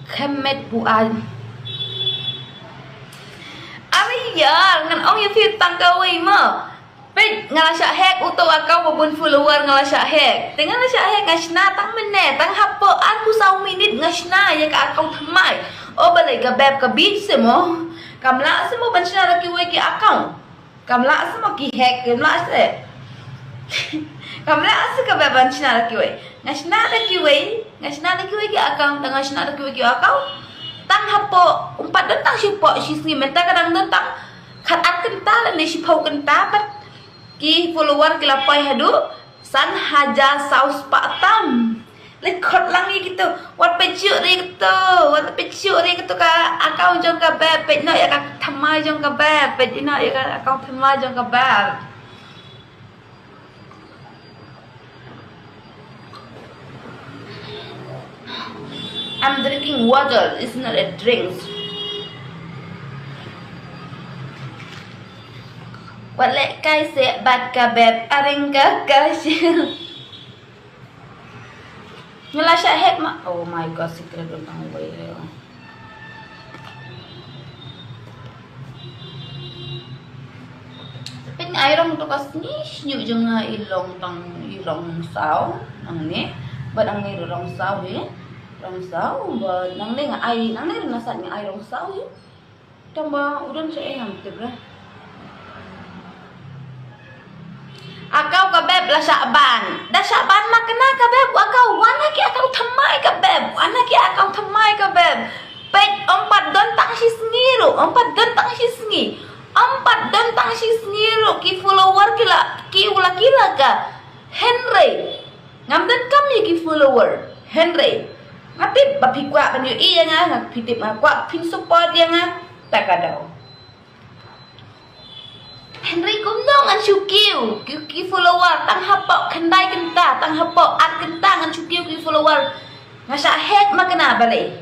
Kemet buan. Ari ya, ngan ong ya fit tangkawi mo. Pet ngalasya hack untuk akau babun follower ngalasya hack. Dengan ngalasya hack ngasna tang menit, tang hapo aku 1 minit ngasna ya ka akau thamai. O balai ka beb ka bit semo. Kamla semo bansna laki we ki akau. Kamla semo ki hack, kamla se. Kamla asa ka beb bansna laki we. Ngasna laki we ki akau, tang ngasna laki we ki akau. Tang hapo umpat datang si po si sni menta kadang datang khat at kenta le si phau kenta pat ki follower kila pai hadu san haja saus patam le khot lang ni gitu wat pechu ri gitu ka akau jong ka ba pe no ya ka thamai jong ka ba pe no ya ka akau thamai jong ka ba. I'm drinking water, it's not a drink. Walek kai se bat ka beb aring ka kasil. Ngelasya hek ma. Oh my god, secret tentang way. Pin airong to kasnis nyu jenga ilong sao nang ni. Bat ang ni rong sao ni. Rong sao ba nang ni nga ai nang ni nasat nga ai rong sao ni. Tamba udan sa eham tibra. Akau ka beb la Syaban. Da Syaban mak kena ka beb akau wana ki akau thamai ka beb. Wana ki akau thamai ka beb. Pet 4 don tang si sengiru, 4 don tang si sengi. 4 don tang si sengiru ki follower ki ula ka. Henry. Ngam dan kam ki follower. Henry. Ngapit bapikwa ban yu iya nga ngapitip kwa pin support ya nga takadaw. Henry kumno ngan chukiu ki follower tang hapok kendai kenta tang hapok at kenta ngan chukiu ki follower ngasa hek makana bale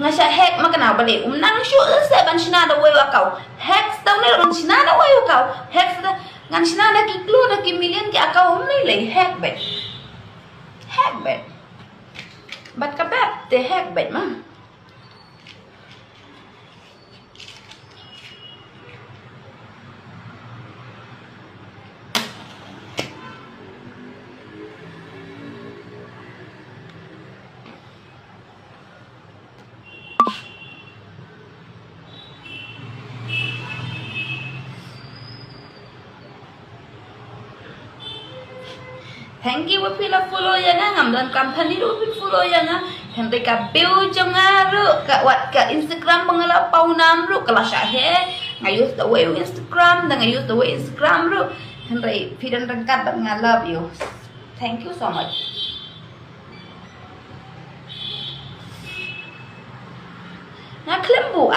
nang shu se ban sina da way wakau hek tau ne ban sina da way wakau hek ngan sina da ki klu da ki million ki akau le hek bet bat ka beb te hek bet ma. Thank you pila follow ya nga ngam dan company do pin follow ya nga henry ka bill jong ngaru ka wat ka Instagram pangala pau nam ru kala syahe ngayus the way Instagram dan ngayus the way Instagram ru henry pidan rengkat dan love you. Thank you so much. Ngaklembu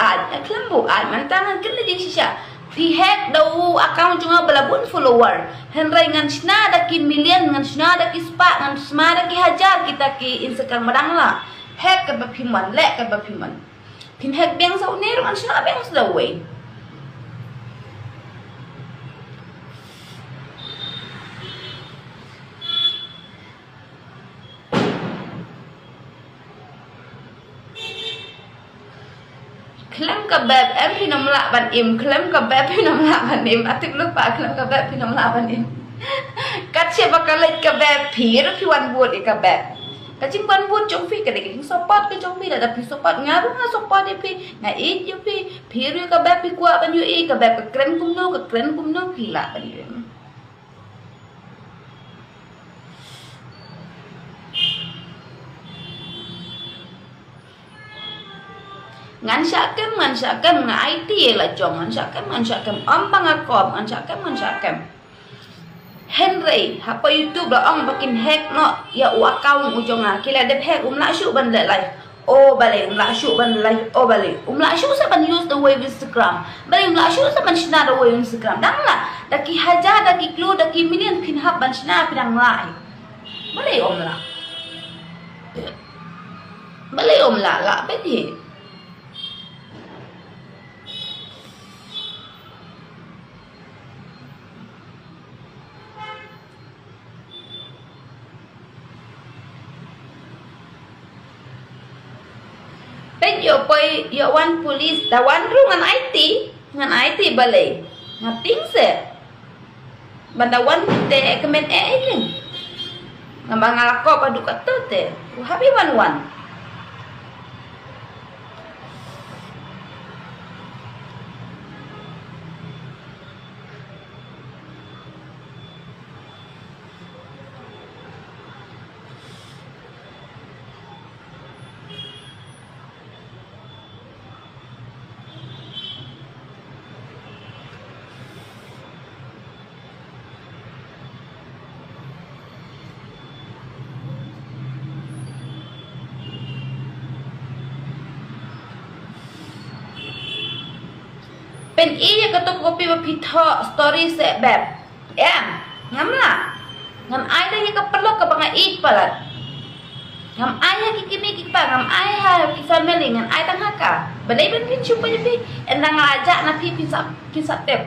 ad mantangan kena di sisa pihak dau account cuma belabun follower henry ngan sna da ki million ngan sna da ki spa ngan sma da ki hajar kita ki Instagram madang la hack ka bapiman le ka bapiman pin hack beng sau ne ngan sna beng sa way klem ka beb em pinam la ban im klem ka beb pinam la ban im atip lupa klem ka beb pinam la ban im kat siapa kalit ka beb phir phi wan buat ka beb ka chim wan buat jong phi ka de support ka jong phi da phi support ngaru nga support de phi nga it ju phi phir ka beb phi kwa ban yu i ka beb ka kren kum no phi la ban yu ngan syakem nga IT la jong ngan syakem om pangakom ngan syakem Henry hapa YouTube la ong bakin hack no ya u account ujong kila de hack la shu ban le lai o bale la shu ban lai o bale la shu sa ban use the way Instagram bale la shu sa ban shina the way Instagram dang la daki haja daki clue daki million pin hab ban shina pirang lai bale om la beti yo poi yo one police da one ru ngan IT balai ngating se banda one te kemen ini ngambang alako padu kata te habi oneเป็นอีกก็ต้องก็ปีว่าพิทอสตอรี่เสแบบngam lah ngam ai dah yang keperlu ke bang ai palat ngam ai yang kini kita ngam ai ha ki family ngam ai tang haka balai ben pin chupa je endang ngajak na pisa tep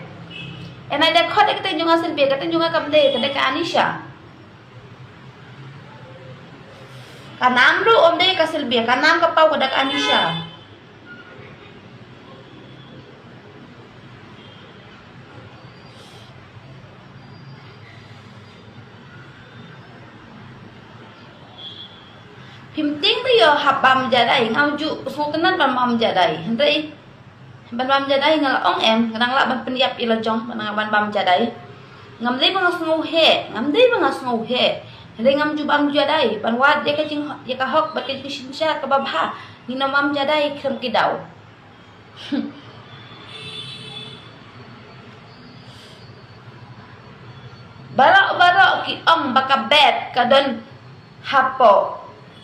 en ai dah khot kita junga selbe kata junga kamde kata ka Anisha kanam ru om de ka selbe kanam ka pau ka Anisha Pimting tu yo habam jadai ngau ju sultanan bam jadai hendai bam jadai ngal ong em kadang la ban pendiap ila jong ban bam jadai ngam dei bang ngau he ngam dei bang ngau he hendai ngam ju bam jadai ban wat dia ka jing dia ka hok ba ka shisha ka babha ni no mam jadai krem kidau barok ki ong bakabet kadon hapo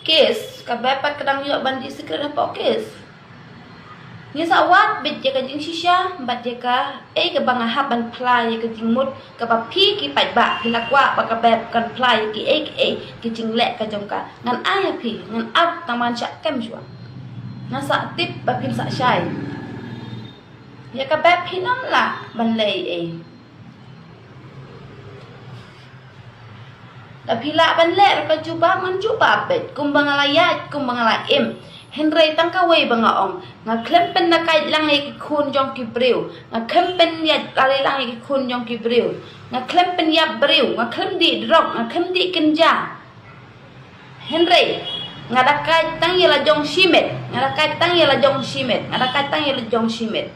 kes kabepat kadang yo bandi secret apa kes ni sawat bet je ka jing shisha bat je ka ke bang hab ban plai ke jing mut ka ba phi ki pai ba hilakwa ba ka beb kan plai ki ki jing le ka jong ka ngan ai phi ngan ap taman cha kem jua na sa tip ba pin sa shai ya ka beb phi nam la ban lei tapi la ban le ka juba man juba bet kumbang layat kumbang la em henry tang ka wei banga ong nga klem pen na kai lang ki khun jong ki breu nga klem pen ya ale lang ki khun jong ki breu nga klem pen ya breu nga klem di drop nga klem di kenja henry nga da kai tang ya la jong shimet nga da kai tang ya la jong shimet nga da kai tang ya la jong shimet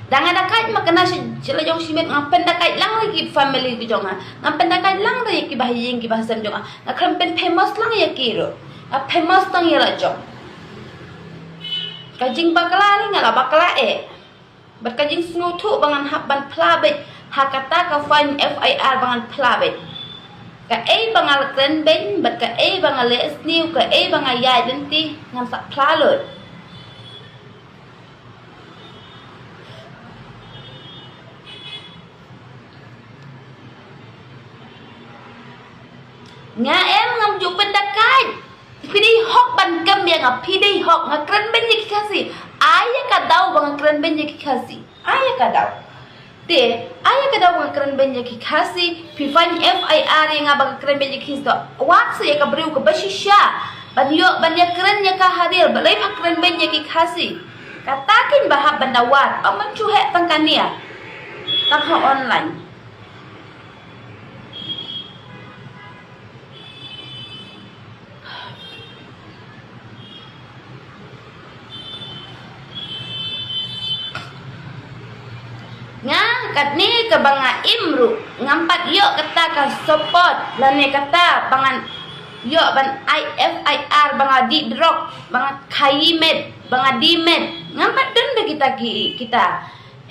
Dangan dakai makana sila jong simet ngapen dakai lang lagi family ki jonga ngapen dakai lang ra ki bahayeng ki bahasam jonga ngapen famous lang ya kiro famous tang ya la jong kajing bakla ni ngala bakla bat kajing snutu bangan hab ban plabet hakata ka find FIR bangan plabet ka bangal kren ben bat ka bangal les new ka bangal yai lenti ngam sak plalot nga em ngam juk pendakai pidi hok ban kam yang pidi hok nga kren ben ye kasi aya ka daw bang kren ben ye kasi aya ka daw te aya ka daw bang kren ben ye kasi pi fan FIR yang bang kren ben ye kasi to wax ye ka breu ka bashisha ban ya kren ye ka hadir balai phak kren ben ye kasi katakin bahab bandawat aman cuhe tangkania tang online kat ni ke banga imru ngampat yo kata ka support lane kata bangan yo ban IFIR banga di drop banga kaimet banga dimet ngampat den kita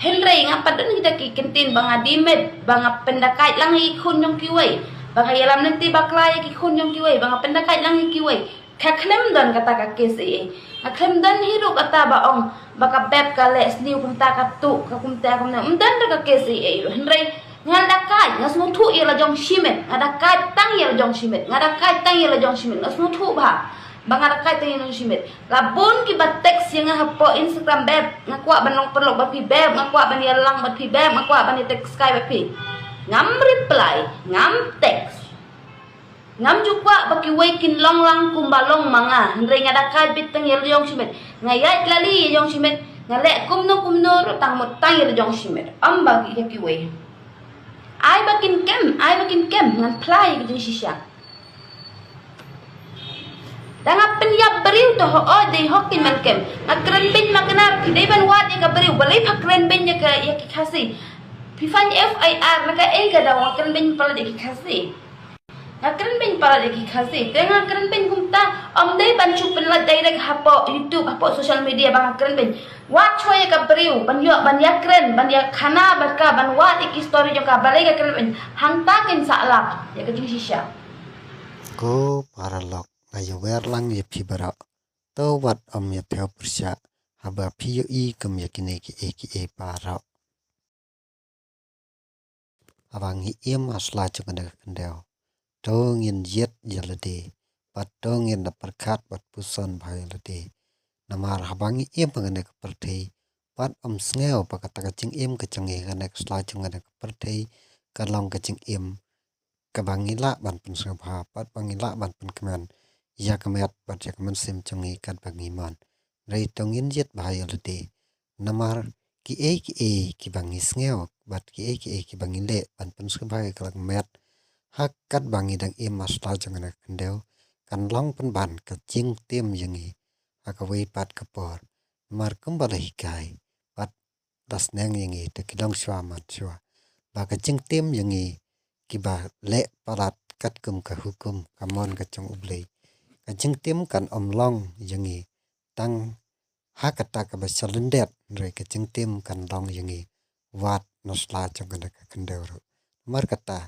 Henry ngampat den kita ki kentin banga dimet banga pendakai lang ikun yong kiwei banga yalam nanti baklai ki kun yong kiwei banga pendakai lang kiwei ka klem don kata ka kesi klem don hiru kata baong baka beb ka les niu kumta ka tu ka kumta kumna umdan ka kesi Henry ngadakai ngasmu tu ila jong shimet ngadakai tang ila jong shimet ngadakai tang ila jong shimet ngasmu tu ba bangadakai tang ila jong shimet labun ki batek yang hapo Instagram beb ngakwa banong perlo bapi beb ngakwa ban yalang bapi beb ngakwa ban text sky bapi ngam reply ngam text ngam jukwa baki waikin long lang kumbalong manga ndre ngada kabit tang yel yong shimet ngayat lali yong shimet ngale kumno tang mot tang yel yong shimet amba ki yaki wai ai bakin kem ngan plai ki shisha danga penyap beriu to ho de hokin man kem ngakren bin makna ki dei ban wat ya beriu balai pakren bin ya ka yaki khasi pifan FIR naka e ga daw ngakren bin pala de ki khasi ngakren bin para de ki khasi te ngakren bin kumta dei ban chu pen la dai rek hapo YouTube hapo social media bang ngakren bin wat choy ka beriu ban yo ban yakren ban ya khana barka ban wat iki story jo ka balai ga kren bin hangta kin salak ya ka shisha ko para lok ayo wer lang ye phi bara to wat ya theo persya haba phi i kam yakine ki e para abangi im asla chukanda kandeo to ngin yet yalade pat to ngin da perkat pat puson bhailade namar habangi im ngane ka perthei pat sneo pakata ka ching im ka change ngane sla chungane ka perthei ka long ka ching im ka bangila ban pun sabha pat bangila ban pun keman ya kamet pat ya kaman sim chungi kat bangi man rei tongin jet bhailade namar ki e ki bangi sneo bat ki e ki bangi le ban pun sabha ka met hak kat bangi dang im masla jangana kandeu kan long pen ban ka ching tem yangi akawe pat kapor mar kumbal hikai pat das neng yangi te kilong shwa mat shwa ba ka ching tem yangi ki ba le parat kat kum ka hukum kamon ka chung ublei ka ching tem kan long yangi tang hakata ka ba salendet re ka ching tem kan long yangi wat nasla jangana ka kandeu mar kata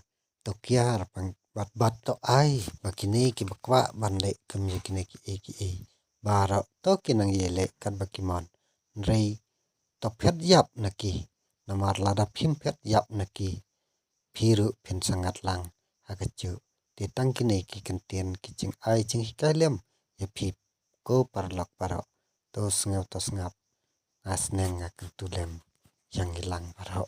to kya rapang bat to ai bakine ki bakwa banle kum yakine ki e bara to kinang yele kat bakimon rei to phet yap naki namar lada phim phet yap naki phiru phen sangat lang hakachu te tang kine ki kenten ki ching ai ching hikalem ye phip ko parlok paro to sngaw to snap asneng ngak tulem yang hilang paro